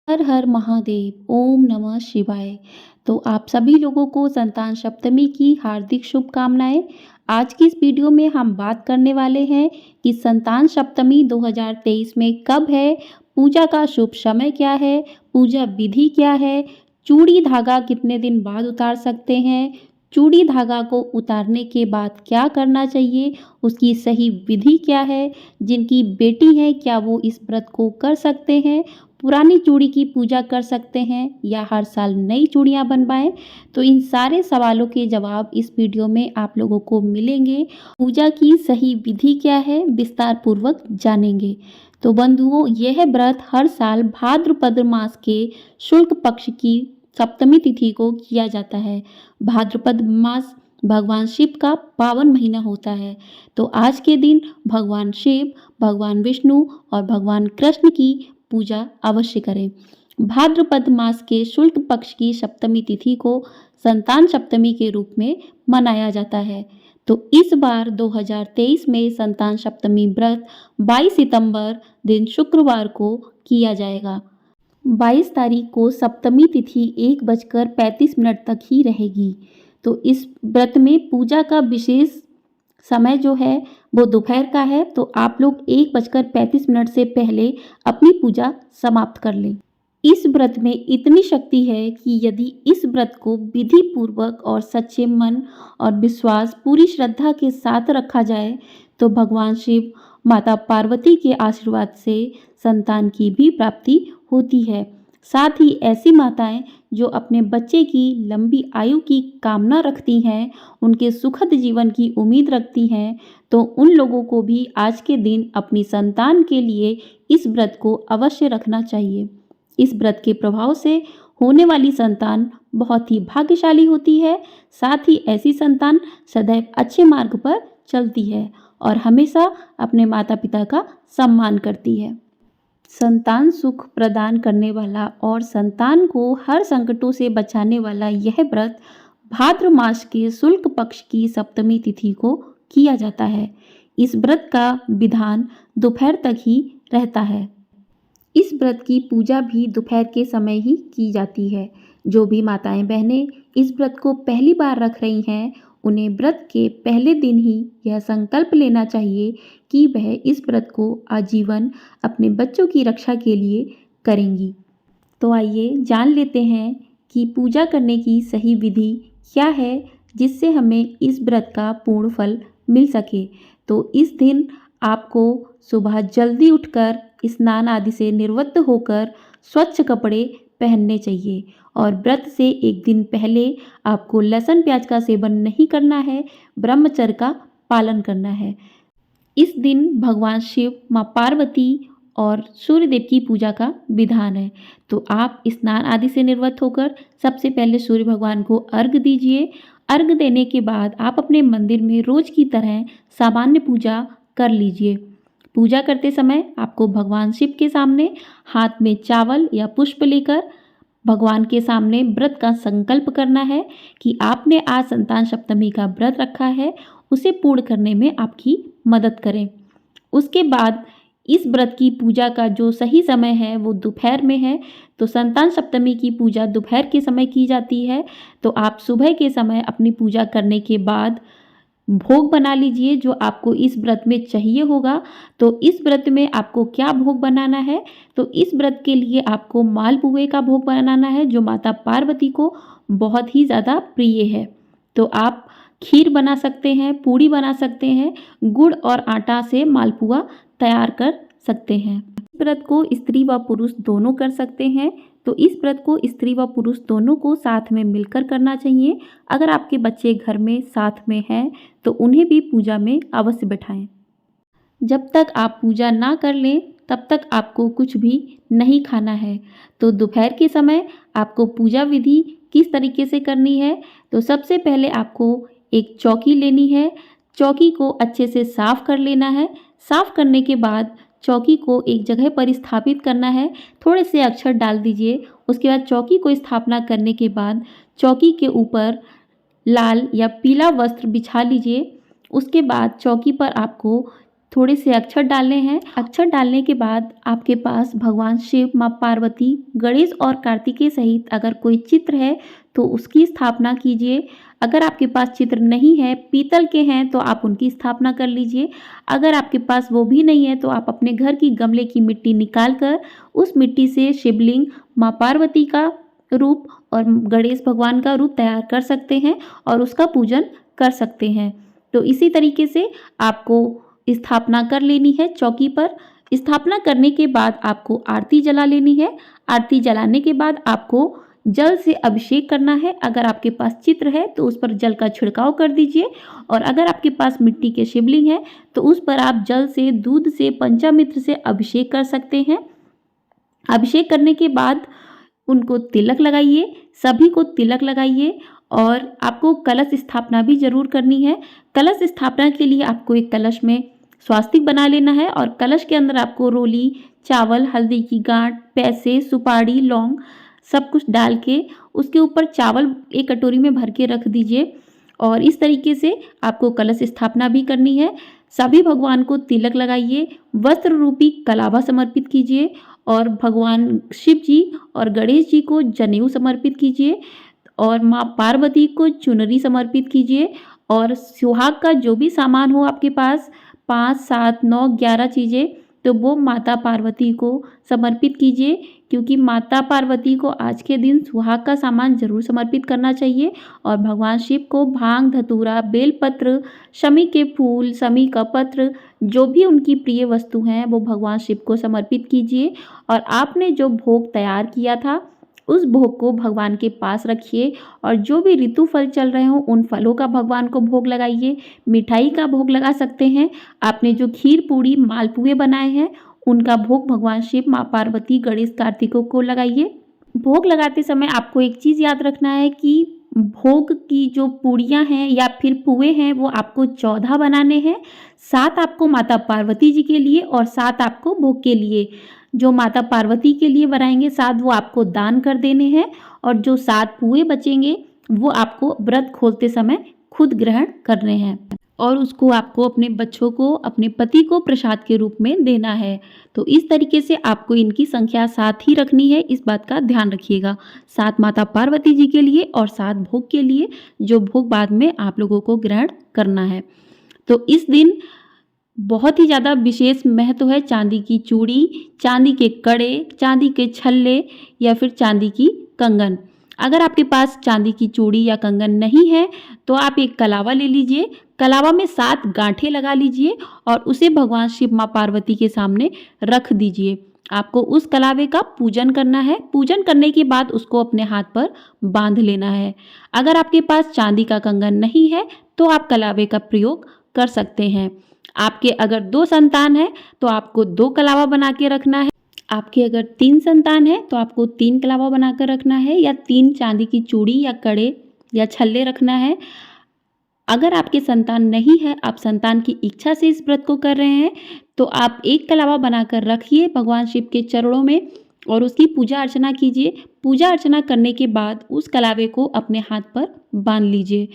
हर हर महादेव, ओम नमः शिवाय। तो आप सभी लोगों को संतान सप्तमी की हार्दिक शुभकामनाएं। आज की इस वीडियो में हम बात करने वाले हैं कि संतान सप्तमी 2023 में कब है, पूजा का शुभ समय क्या है, पूजा विधि क्या है, चूड़ी धागा कितने दिन बाद उतार सकते हैं, चूड़ी धागा को उतारने के बाद क्या करना चाहिए, उसकी सही विधि क्या है, जिनकी बेटी है क्या वो इस व्रत को कर सकते हैं, पुरानी चूड़ी की पूजा कर सकते हैं या हर साल नई चूड़ियाँ बनवाएं। तो इन सारे सवालों के जवाब इस वीडियो में आप लोगों को मिलेंगे। पूजा की सही विधि क्या है विस्तार पूर्वक जानेंगे। तो बंधुओं, यह व्रत हर साल भाद्रपद मास के शुक्ल पक्ष की सप्तमी तिथि को किया जाता है। भाद्रपद मास भगवान शिव का पावन महीना होता है। तो आज के दिन भगवान शिव, भगवान विष्णु और भगवान कृष्ण की पूजा अवश्य करें। भाद्रपद मास के शुक्ल पक्ष की सप्तमी तिथि को संतान सप्तमी के रूप में मनाया जाता है। तो इस बार 2023 में संतान सप्तमी व्रत 22 सितंबर दिन शुक्रवार को किया जाएगा। 22 तारीख को सप्तमी तिथि 1:35 तक ही रहेगी। तो इस व्रत में पूजा का विशेष समय जो है वो दोपहर का है। तो आप लोग 1:35 से पहले अपनी पूजा समाप्त कर लें। इस व्रत में इतनी शक्ति है कि यदि इस व्रत को विधि पूर्वक और सच्चे मन और विश्वास, पूरी श्रद्धा के साथ रखा जाए तो भगवान शिव, माता पार्वती के आशीर्वाद से संतान की भी प्राप्ति होती है। साथ ही ऐसी माताएं जो अपने बच्चे की लंबी आयु की कामना रखती हैं, उनके सुखद जीवन की उम्मीद रखती हैं, तो उन लोगों को भी आज के दिन अपनी संतान के लिए इस व्रत को अवश्य रखना चाहिए। इस व्रत के प्रभाव से होने वाली संतान बहुत ही भाग्यशाली होती है। साथ ही ऐसी संतान सदैव अच्छे मार्ग पर चलती है और हमेशा अपने माता पिता का सम्मान करती है। संतान सुख प्रदान करने वाला और संतान को हर संकटों से बचाने वाला यह व्रत भाद्र मास के शुक्ल पक्ष की सप्तमी तिथि को किया जाता है। इस व्रत का विधान दोपहर तक ही रहता है। इस व्रत की पूजा भी दोपहर के समय ही की जाती है। जो भी माताएं बहनें इस व्रत को पहली बार रख रही हैं, उन्हें व्रत के पहले दिन ही यह संकल्प लेना चाहिए कि वह इस व्रत को आजीवन अपने बच्चों की रक्षा के लिए करेंगी। तो आइए जान लेते हैं कि पूजा करने की सही विधि क्या है जिससे हमें इस व्रत का पूर्ण फल मिल सके। तो इस दिन आपको सुबह जल्दी उठकर स्नान आदि से निवृत्त होकर स्वच्छ कपड़े पहनने चाहिए और व्रत से एक दिन पहले आपको लहसुन प्याज का सेवन नहीं करना है, ब्रह्मचर्य का पालन करना है। इस दिन भगवान शिव, माँ पार्वती और सूर्यदेव की पूजा का विधान है। तो आप स्नान आदि से निवृत्त होकर सबसे पहले सूर्य भगवान को अर्घ्य दीजिए। अर्घ्य देने के बाद आप अपने मंदिर में रोज की तरह सामान्य पूजा कर लीजिए। पूजा करते समय आपको भगवान शिव के सामने हाथ में चावल या पुष्प लेकर भगवान के सामने व्रत का संकल्प करना है कि आपने आज संतान सप्तमी का व्रत रखा है, उसे पूर्ण करने में आपकी मदद करें। उसके बाद इस व्रत की पूजा का जो सही समय है वो दोपहर में है। तो संतान सप्तमी की पूजा दोपहर के समय की जाती है। तो आप सुबह के समय अपनी पूजा करने के बाद भोग बना लीजिए जो आपको इस व्रत में चाहिए होगा। तो इस व्रत में आपको क्या भोग बनाना है, तो इस व्रत के लिए आपको मालपुए का भोग बनाना है जो माता पार्वती को बहुत ही ज़्यादा प्रिय है। तो आप खीर बना सकते हैं, पूड़ी बना सकते हैं, गुड़ और आटा से मालपुआ तैयार कर सकते हैं। इस व्रत को स्त्री व पुरुष दोनों कर सकते हैं। तो इस व्रत को स्त्री व पुरुष दोनों को साथ में मिलकर करना चाहिए। अगर आपके बच्चे घर में साथ में हैं तो उन्हें भी पूजा में अवश्य बैठाएं। जब तक आप पूजा ना कर लें तब तक आपको कुछ भी नहीं खाना है। तो दोपहर के समय आपको पूजा विधि किस तरीके से करनी है, तो सबसे पहले आपको एक चौकी लेनी है। चौकी को अच्छे से साफ कर लेना है। साफ करने के बाद चौकी को एक जगह पर स्थापित करना है। थोड़े से अक्षर डाल दीजिए। उसके बाद चौकी को स्थापना करने के बाद चौकी के ऊपर लाल या पीला वस्त्र बिछा लीजिए। उसके बाद चौकी पर आपको थोड़े से अक्षर डालने हैं। अक्षर डालने के बाद आपके पास भगवान शिव, माँ पार्वती, गणेश और कार्तिकेय सहित अगर कोई चित्र है तो उसकी स्थापना कीजिए। अगर आपके पास चित्र नहीं है, पीतल के हैं, तो आप उनकी स्थापना कर लीजिए। अगर आपके पास वो भी नहीं है तो आप अपने घर की गमले की मिट्टी निकाल कर उस मिट्टी से शिवलिंग, माँ पार्वती का रूप और गणेश भगवान का रूप तैयार कर सकते हैं और उसका पूजन कर सकते हैं। तो इसी तरीके से आपको स्थापना कर लेनी है चौकी पर। स्थापना करने के बाद आपको आरती जला लेनी है। आरती जलाने के बाद आपको जल से अभिषेक करना है। अगर आपके पास चित्र है तो उस पर जल का छिड़काव कर दीजिए और अगर आपके पास मिट्टी के शिवलिंग है तो उस पर आप जल से, दूध से, पंचामृत से अभिषेक कर सकते हैं। अभिषेक करने के बाद उनको तिलक लगाइए, सभी को तिलक लगाइए और आपको कलश स्थापना भी जरूर करनी है। कलश स्थापना के लिए आपको एक कलश में स्वास्तिक बना लेना है और कलश के अंदर आपको रोली, चावल, हल्दी की गांठ, पैसे, सुपारी, लौंग सब कुछ डाल के उसके ऊपर चावल एक कटोरी में भर के रख दीजिए और इस तरीके से आपको कलश स्थापना भी करनी है। सभी भगवान को तिलक लगाइए, वस्त्र रूपी कलावा समर्पित कीजिए और भगवान शिव जी और गणेश जी को जनेऊ समर्पित कीजिए और माँ पार्वती को चुनरी समर्पित कीजिए और सुहाग का जो भी सामान हो आपके पास 5, 7, 9, 11 चीज़ें, तो वो माता पार्वती को समर्पित कीजिए क्योंकि माता पार्वती को आज के दिन सुहाग का सामान जरूर समर्पित करना चाहिए। और भगवान शिव को भांग, धतूरा, बेलपत्र, शमी के फूल, शमी का पत्र, जो भी उनकी प्रिय वस्तु हैं वो भगवान शिव को समर्पित कीजिए और आपने जो भोग तैयार किया था उस भोग को भगवान के पास रखिए और जो भी ऋतु फल चल रहे हों उन फलों का भगवान को भोग लगाइए। मिठाई का भोग लगा सकते हैं। आपने जो खीर, पूड़ी, मालपुए बनाए हैं उनका भोग भगवान शिव, माँ पार्वती, गणेश, कार्तिकों को लगाइए। भोग लगाते समय आपको एक चीज़ याद रखना है कि भोग की जो पूड़ियाँ हैं या फिर पुए हैं वो आपको 14 बनाने हैं। 7 आपको माता पार्वती जी के लिए और 7 आपको भोग के लिए। जो माता पार्वती के लिए बनाएंगे 7 वो आपको दान कर देने हैं और जो 7 पुए बचेंगे वो आपको व्रत खोलते समय खुद ग्रहण करने हैं और उसको आपको अपने बच्चों को, अपने पति को प्रसाद के रूप में देना है। तो इस तरीके से आपको इनकी संख्या 7 ही रखनी है, इस बात का ध्यान रखिएगा। 7 माता पार्वती जी के लिए और 7 भोग के लिए, जो भोग बाद में आप लोगों को ग्रहण करना है। तो इस दिन बहुत ही ज़्यादा विशेष महत्व है चांदी की चूड़ी, चांदी के कड़े, चांदी के छल्ले या फिर चांदी की कंगन। अगर आपके पास चांदी की चूड़ी या कंगन नहीं है तो आप एक कलावा ले लीजिए। कलावा में 7 गांठें लगा लीजिए और उसे भगवान शिव, माँ पार्वती के सामने रख दीजिए। आपको उस कलावे का पूजन करना है। पूजन करने के बाद उसको अपने हाथ पर बांध लेना है। अगर आपके पास चांदी का कंगन नहीं है तो आप कलावे का प्रयोग कर सकते हैं। आपके अगर 2 संतान है तो आपको 2 कलावा बना के रखना है। आपके अगर 3 संतान है तो आपको 3 कलावा बनाकर रखना है या 3 चांदी की चूड़ी या कड़े या छल्ले रखना है। अगर आपके संतान नहीं है, आप संतान की इच्छा से इस व्रत को कर रहे हैं तो आप 1 कलावा बनाकर रखिए भगवान शिव के चरणों में और उसकी पूजा अर्चना कीजिए। पूजा अर्चना करने के बाद उस कलावे को अपने हाथ पर बांध लीजिए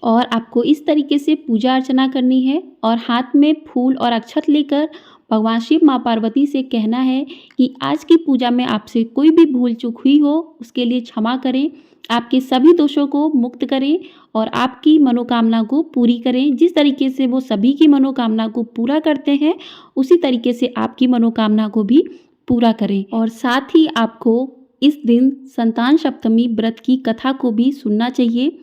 और आपको इस तरीके से पूजा अर्चना करनी है और हाथ में फूल और अक्षत लेकर भगवान शिव, माँ पार्वती से कहना है कि आज की पूजा में आपसे कोई भी भूल चूक हुई हो उसके लिए क्षमा करें, आपके सभी दोषों को मुक्त करें और आपकी मनोकामना को पूरी करें। जिस तरीके से वो सभी की मनोकामना को पूरा करते हैं उसी तरीके से आपकी मनोकामना को भी पूरा करें। और साथ ही आपको इस दिन संतान सप्तमी व्रत की कथा को भी सुनना चाहिए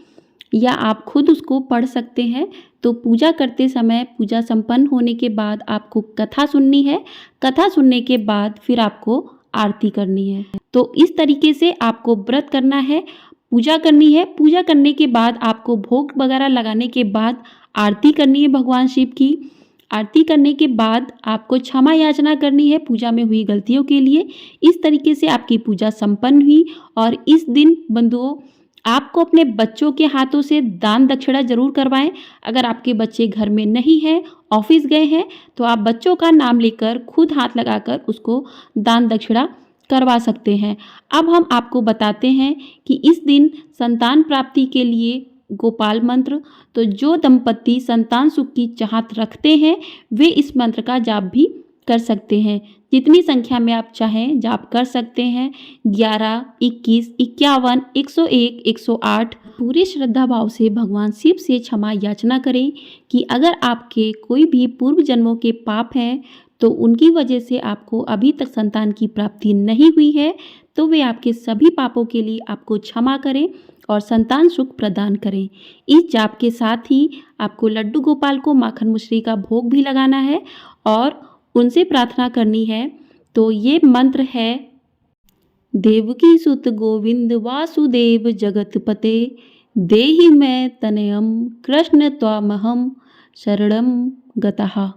या आप खुद उसको पढ़ सकते हैं। तो पूजा करते समय, पूजा संपन्न होने के बाद आपको कथा सुननी है। कथा सुनने के बाद फिर आपको आरती करनी है। तो इस तरीके से आपको व्रत करना है, पूजा करनी है। पूजा करने के बाद आपको भोग वगैरह लगाने के बाद आरती करनी है भगवान शिव की। आरती करने के बाद आपको क्षमा याचना करनी है पूजा में हुई गलतियों के लिए। इस तरीके से आपकी पूजा संपन्न हुई। और इस दिन बंधुओं, आपको अपने बच्चों के हाथों से दान दक्षिणा जरूर करवाएं। अगर आपके बच्चे घर में नहीं हैं, ऑफिस गए हैं, तो आप बच्चों का नाम लेकर खुद हाथ लगाकर उसको दान दक्षिणा करवा सकते हैं। अब हम आपको बताते हैं कि इस दिन संतान प्राप्ति के लिए गोपाल मंत्र। तो जो दंपति संतान सुख की चाहत रखते हैं वे इस मंत्र का जाप भी कर सकते हैं। जितनी संख्या में आप चाहें जाप कर सकते हैं। 11, 21, 51, 101, 108। पूरे श्रद्धा भाव से भगवान शिव से क्षमा याचना करें कि अगर आपके कोई भी पूर्व जन्मों के पाप हैं तो उनकी वजह से आपको अभी तक संतान की प्राप्ति नहीं हुई है, तो वे आपके सभी पापों के लिए आपको क्षमा करें और संतान सुख प्रदान करें। इस जाप के साथ ही आपको लड्डू गोपाल को माखन मिश्री का भोग भी लगाना है और उनसे प्रार्थना करनी है। तो ये मंत्र है, देवकी सुत गोविंद वासुदेव जगतपते, देहि मैं तनयम कृष्ण त्वामहम शरणम गतः।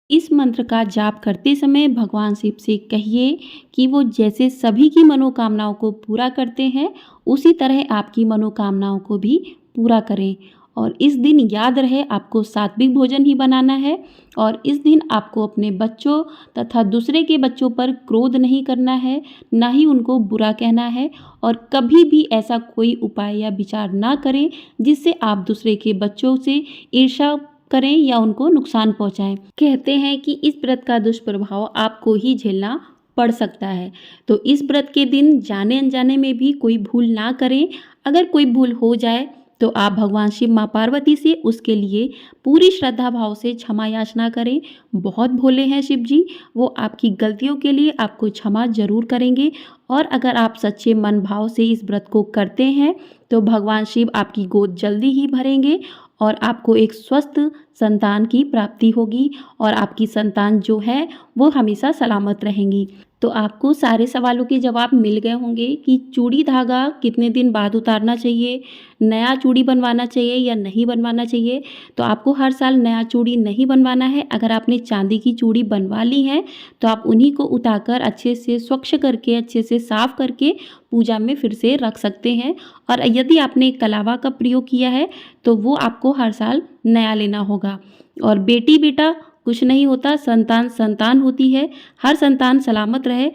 इस मंत्र का जाप करते समय भगवान शिव से कहिए कि वो जैसे सभी की मनोकामनाओं को पूरा करते हैं उसी तरह आपकी मनोकामनाओं को भी पूरा करें। और इस दिन याद रहे आपको सात्विक भोजन ही बनाना है और इस दिन आपको अपने बच्चों तथा दूसरे के बच्चों पर क्रोध नहीं करना है, ना ही उनको बुरा कहना है और कभी भी ऐसा कोई उपाय या विचार ना करें जिससे आप दूसरे के बच्चों से ईर्ष्या करें या उनको नुकसान पहुंचाएं। कहते हैं कि इस व्रत का दुष्प्रभाव आपको ही झेलना पड़ सकता है। तो इस व्रत के दिन जाने अनजाने में भी कोई भूल ना करें। अगर कोई भूल हो जाए तो आप भगवान शिव माँ पार्वती से उसके लिए पूरी श्रद्धा भाव से क्षमा याचना करें। बहुत भोले हैं शिव जी, वो आपकी गलतियों के लिए आपको क्षमा जरूर करेंगे। और अगर आप सच्चे मन भाव से इस व्रत को करते हैं तो भगवान शिव आपकी गोद जल्दी ही भरेंगे और आपको एक स्वस्थ संतान की प्राप्ति होगी और आपकी संतान जो है वो हमेशा सलामत रहेंगी। तो आपको सारे सवालों के जवाब मिल गए होंगे कि चूड़ी धागा कितने दिन बाद उतारना चाहिए, नया चूड़ी बनवाना चाहिए या नहीं बनवाना चाहिए। तो आपको हर साल नया चूड़ी नहीं बनवाना है। अगर आपने चांदी की चूड़ी बनवा ली है तो आप उन्हीं को उतारकर अच्छे से स्वच्छ करके अच्छे से साफ करके पूजा में फिर से रख सकते हैं। और यदि आपने कलावा का प्रयोग किया है तो वो आपको हर साल नया लेना होगा। और बेटी बेटा कुछ नहीं होता, संतान संतान होती है। हर संतान सलामत रहे,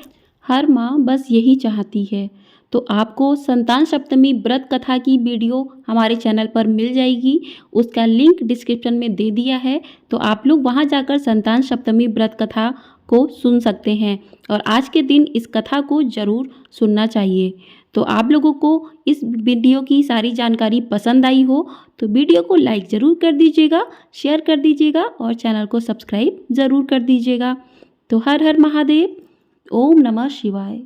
हर माँ बस यही चाहती है। तो आपको संतान सप्तमी व्रत कथा की वीडियो हमारे चैनल पर मिल जाएगी, उसका लिंक डिस्क्रिप्शन में दे दिया है। तो आप लोग वहाँ जाकर संतान सप्तमी व्रत कथा को सुन सकते हैं और आज के दिन इस कथा को ज़रूर सुनना चाहिए। तो आप लोगों को इस वीडियो की सारी जानकारी पसंद आई हो तो वीडियो को लाइक ज़रूर कर दीजिएगा, शेयर कर दीजिएगा और चैनल को सब्सक्राइब ज़रूर कर दीजिएगा। तो हर हर महादेव, ओम नमः शिवाय।